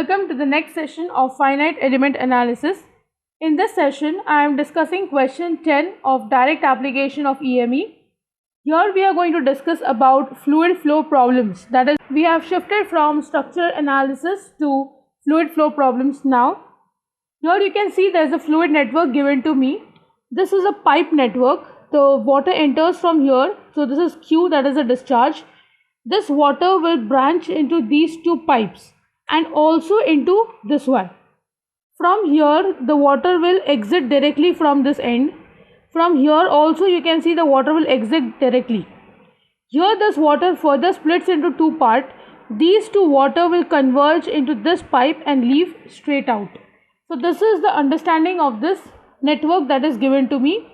Welcome to the next session of finite element analysis. In this session, I am discussing question 10 of direct application of EME. Here we are going to discuss about fluid flow problems. That is, we have shifted from structural analysis to fluid flow problems now. Here you can see there is a fluid network given to me. This is a pipe network. The water enters from here. So this is Q, that is a discharge. This water will branch into these two pipes and also into this one. From here the water will exit directly from this end. From here also you can see the water will exit directly. Here this water further splits into two parts. These two water will converge into this pipe and leave straight out. So this is the understanding of this network that is given to me.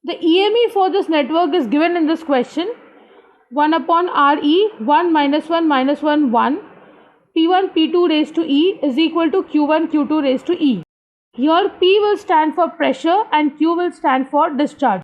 The EME for this network is given in this question. 1 upon RE, 1 minus 1 minus 1, 1. P1 P2 raised to E is equal to Q1 Q2 raised to E. Here P will stand for pressure and Q will stand for discharge.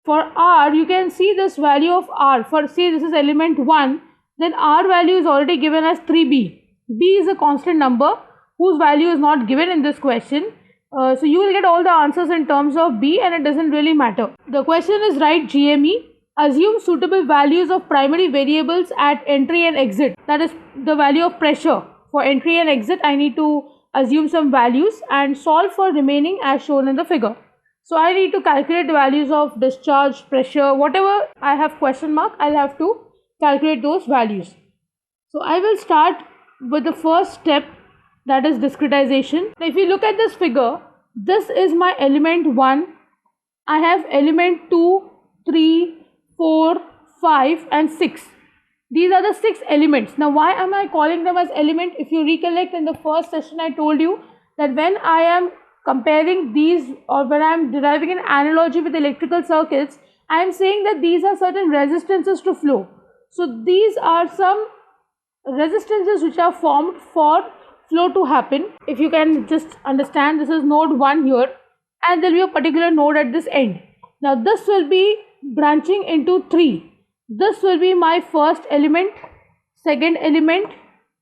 For R, you can see this value of R. For say this is element 1, then R value is already given as 3B. B is a constant number whose value is not given in this question. So you will get all the answers in terms of B and it doesn't really matter. The question is write GME. Assume suitable values of primary variables at entry and exit. That is the value of pressure. For entry and exit, I need to assume some values and solve for remaining as shown in the figure. So I need to calculate the values of discharge, pressure, whatever I have question mark, I'll have to calculate those values. So I will start with the first step, that is discretization. Now if you look at this figure, this is my element 1. I have element 2, 3, 4, 5 and 6. These are the 6 elements. Now why am I calling them as element? If you recollect in the first session I told you that when I am comparing these or when I am deriving an analogy with electrical circuits, I am saying that these are certain resistances to flow. So these are some resistances which are formed for flow to happen. If you can just understand, this is node 1 here and there will be a particular node at this end. Now this will be branching into 3. This will be my first element, second element.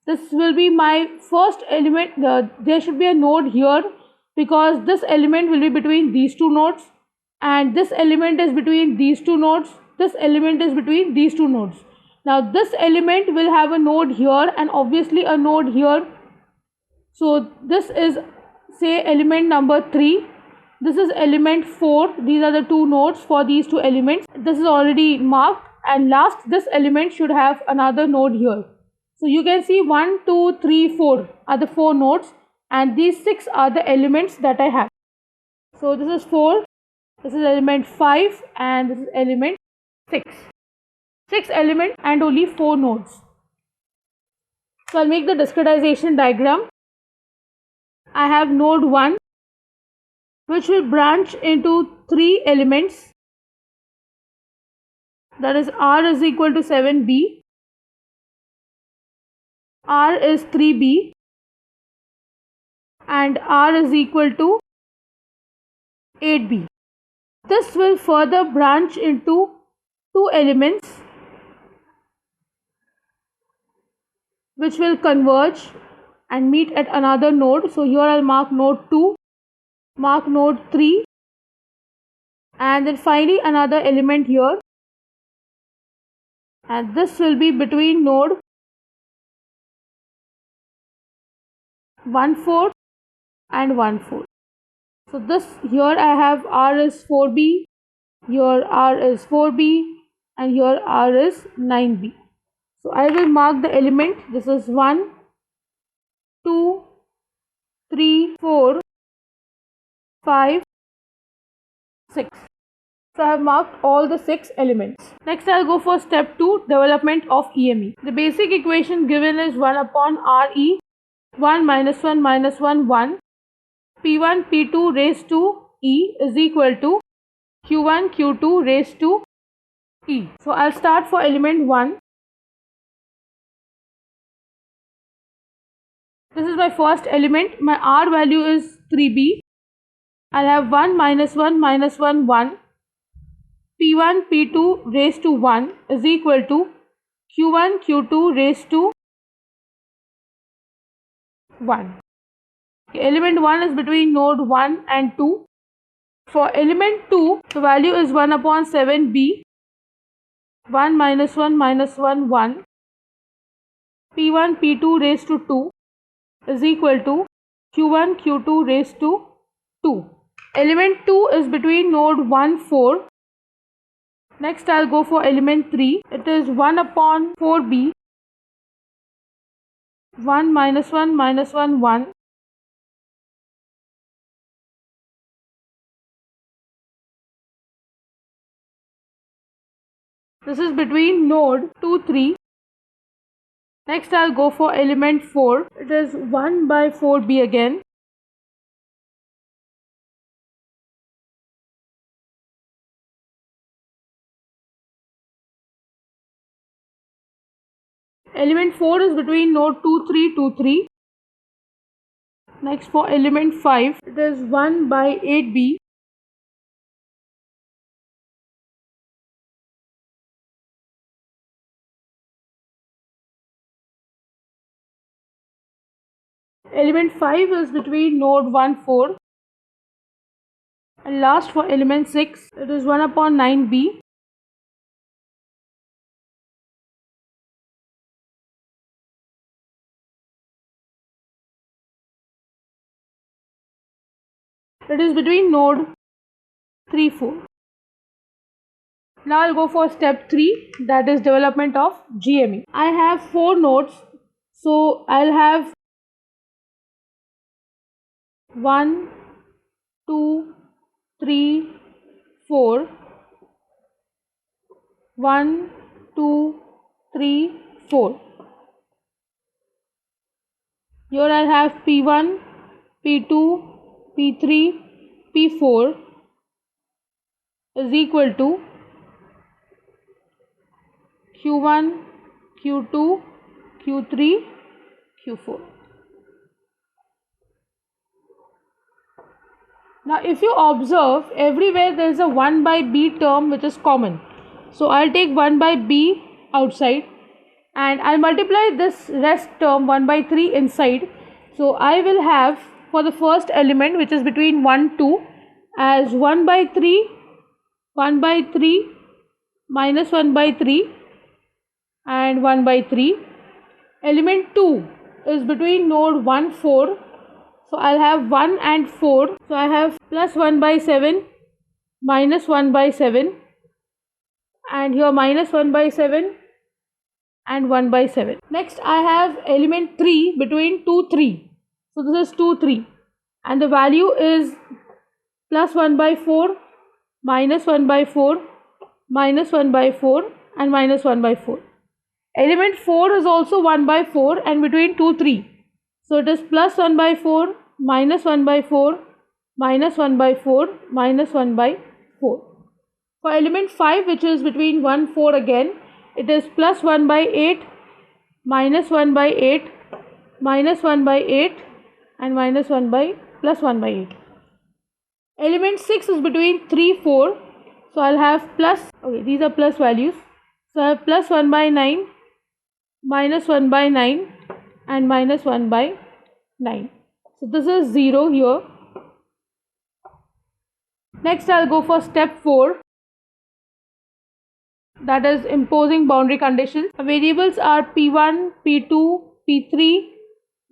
This will be my first element. There should be a node here because this element will be between these two nodes and this element is between these two nodes. This element is between these two nodes. Now this element will have a node here and obviously a node here. So this is say element number 3. This is element 4. These are the two nodes for these two elements. This is already marked and last this element should have another node here. So you can see 1, 2, 3, 4 are the 4 nodes and these 6 are the elements that I have. So this is 4, this is element 5 and this is element 6. 6 elements and only 4 nodes. So I'll make the discretization diagram. I have node 1 which will branch into 3 elements, that is R is equal to 7B, R is 3B and R is equal to 8B. This will further branch into 2 elements which will converge and meet at another node. So here I'll mark node 2, mark node 3 and then finally another element here and this will be between node 1, 4 and 1, 4. So this here I have R is 4B, here R is 4B and here R is 9B. So I will mark the element. This is 1, 2, 3, 4, 5, 6. So I have marked all the 6 elements. Next I will go for step 2, development of EME. The basic equation given is 1 upon RE, 1 minus 1 minus 1, 1. P1 P2 raised to E is equal to Q1 Q2 raised to E. So I will start for element 1. This is my first element. My R value is 3B. I'll have 1 minus 1 minus 1, 1. P1 P2 raised to 1 is equal to Q1 Q2 raised to 1. Element 1 is between node 1 and 2. For element 2, the value is 1 upon 7b, 1 minus 1 minus 1, 1. P1 P2 raised to 2 is equal to Q1 Q2 raised to 2. Element 2 is between node 1, 4. Next I'll go for element 3. It is 1 upon 4b, 1 minus 1 minus 1, 1. This is between node 2, 3. Next I'll go for element 4. It is 1 by 4b again. Element 4 is between node 2, 3, 2, 3. Next for element 5, it is 1 by 8b. Element 5 is between node 1, 4. And last for element 6, it is 1 upon 9b. It is between node 3, 4. Now I'll go for step 3, that is development of GME. I have 4 nodes, so I'll have 1, 2, 3, 4. 1, 2, 3, 4. Here I have P1, P2, P3, P4 is equal to Q1, Q2, Q3, Q4. Now if you observe, everywhere there is a 1 by b term which is common. So I'll take 1 by b outside and I'll multiply this rest term 1 by 3 inside. So I will have for the first element, which is between 1, 2, as 1 by 3, 1 by 3, minus 1 by 3 and 1 by 3. Element 2 is between node 1, 4. So I'll have 1 and 4. So I have plus 1 by 7, minus 1 by 7, and here minus 1 by 7 and 1 by 7. Next I have element 3 between 2, 3. So this is 2, 3, and the value is plus 1 by 4, minus 1 by 4, minus 1 by 4 and minus 1 by 4. Element 4 is also 1 by 4 and between 2, 3. So it is plus 1 by 4, minus 1 by 4, minus 1 by 4, minus 1 by 4. For element 5, which is between 1, 4 again, it is plus 1 by 8, minus 1 by 8, minus 1 by 8 and minus 1 by plus 1 by 8. Element 6 is between 3, 4. So I'll have plus, okay, these are plus values. So I have plus 1 by 9, minus 1 by 9 and minus 1 by 9. So this is 0 here. Next I'll go for step 4, that is imposing boundary conditions. The variables are P1, P2, P3,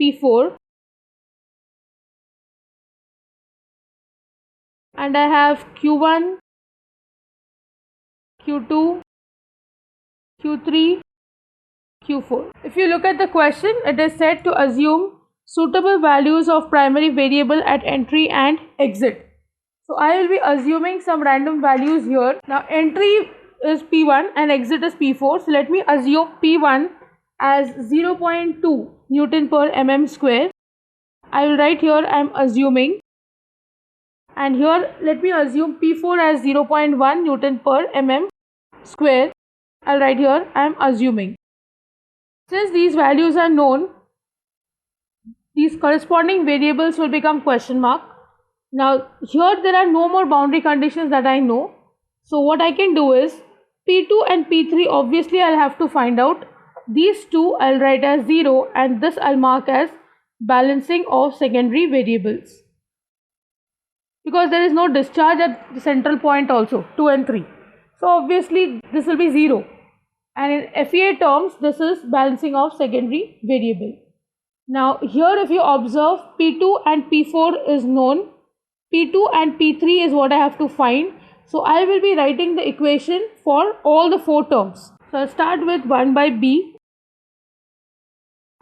P4. And I have Q1, Q2, Q3, Q4. If you look at the question, it is said to assume suitable values of primary variable at entry and exit. So I will be assuming some random values here. Now entry is P1 and exit is P4. So let me assume P1 as 0.2 Newton per mm square. I will write here I am assuming. And here let me assume P4 as 0.1 Newton per mm square. I'll write here I am assuming. Since these values are known, these corresponding variables will become question mark. Now here there are no more boundary conditions that I know. So what I can do is P2 and P3 obviously I'll have to find out. These two I'll write as 0 and this I'll mark as balancing of secondary variables, because there is no discharge at the central point also, 2 and 3. So obviously this will be 0, and in FEA terms this is balancing of secondary variable. Now here if you observe, P2 and P4 is known, P2 and P3 is what I have to find. So I will be writing the equation for all the 4 terms. So I'll start with 1 by B.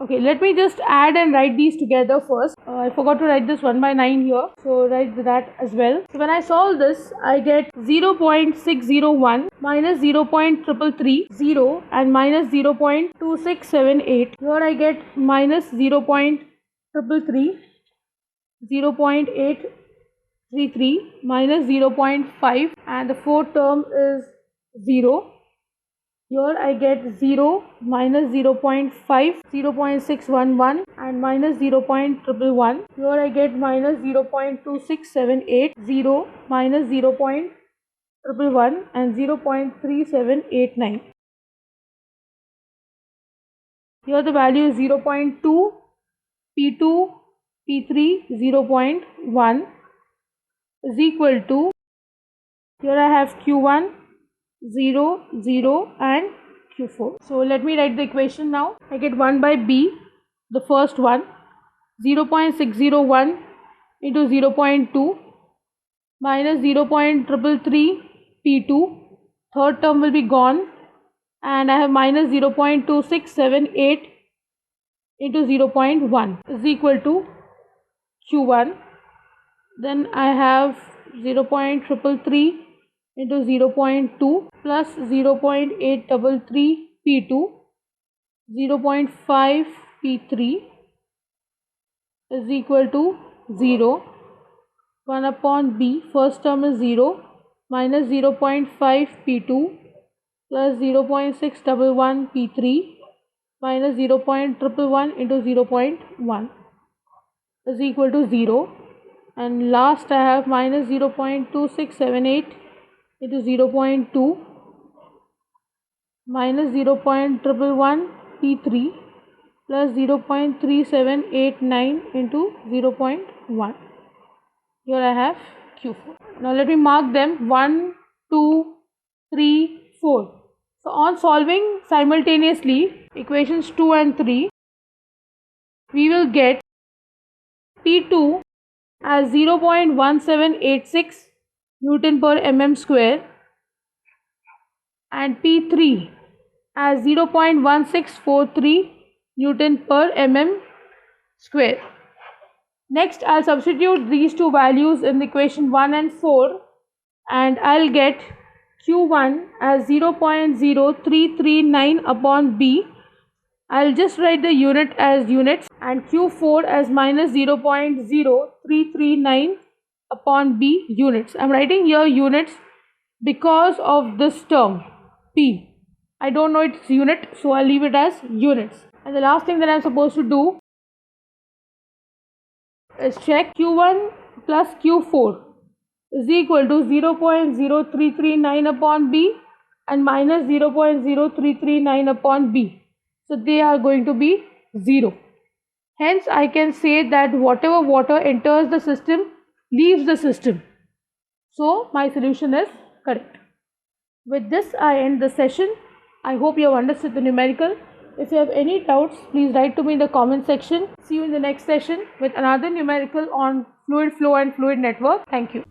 Okay, let me just add and write these together first. I forgot to write this 1 by 9 here, so write that as well. So when I solve this, I get 0.601 minus 0.333 and minus 0.2678. Here I get minus 0.333, 0.833 minus 0.5, and the fourth term is 0. Here I get 0 minus 0.5, 0.611 and minus 0.111. Here I get minus 0.2678, 0 minus 0.111 and 0.3789. Here the value is 0.2, P2, P3, 0.1 is equal to, here I have Q1, 0, 0 and Q4. So let me write the equation now. I get 1 by B, the first one, 0.601 into 0.2 minus 0.333 P2, third term will be gone, and I have minus 0.2678 into 0.1 is equal to Q1. Then I have 0.333 into 0.2 plus 0.833 P2, 0.5 P3 is equal to 0. 1 upon B, first term is 0, minus 0.5 P2 plus 0.611 P3 minus 0.111 into 0.1 is equal to 0. And last I have minus 0.2678 into 0.2 minus 0.111 P3 plus 0.3789 into 0.1. Here I have Q4. Now let me mark them 1, 2, 3, 4. So on solving simultaneously equations 2 and 3, we will get P2 as 0.1786 Newton per mm square and P3 as 0.1643 Newton per mm square. Next I'll substitute these two values in the equation 1 and 4, and I'll get Q1 as 0.0339 upon B. I'll just write the unit as units, and Q4 as minus 0.0339 upon B units. I'm writing here units because of this term P. I don't know its unit, so I'll leave it as units. And the last thing that I'm supposed to do is check Q1 plus Q4 is equal to 0.0339 upon B and minus 0.0339 upon B. So they are going to be 0. Hence I can say that whatever water enters the system leaves the system. So my solution is correct. With this I end the session. I hope you have understood the numerical. If you have any doubts, please write to me in the comment section. See you in the next session with another numerical on fluid flow and fluid network. Thank you.